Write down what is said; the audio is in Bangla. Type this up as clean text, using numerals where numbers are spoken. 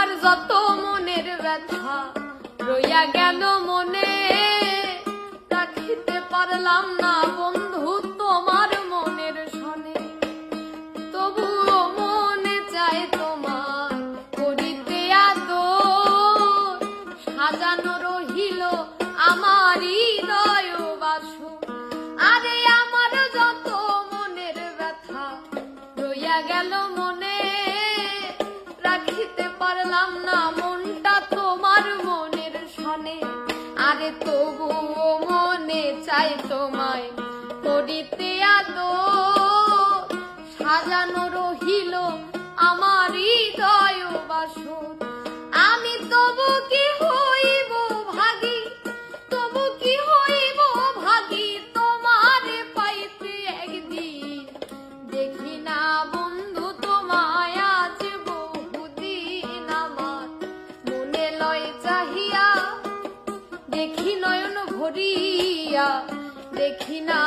আমার যত মনের ব্যথা রইয়া গেল মনে, রাখিতে পারলাম না বন্ধু তোমার মনের সনে। তবুও মনে চায় তোমার করিতে আদর, সাজানো রহিল আমার হৃদয় বাসর। আরে আমার যত মনের ব্যথা রইয়া গেল মনে, রাখিতে পারলাম না মনটা তোমার মনের সনে। আরে তবুও মনে চাই তোমায় করিতে আদর, সাজানো রহিল আমার হৃদয় বাসর। আমি তবু কি হইব ভাগী, তবু কি হইব ভাগী তোমারে পাইতে একদিন। দেখি না বন্ধু তোমায় আজ বহুদিন, আমার মনে লয় চাহিয়া দেখি নয়ন ভরিয়া, দেখি না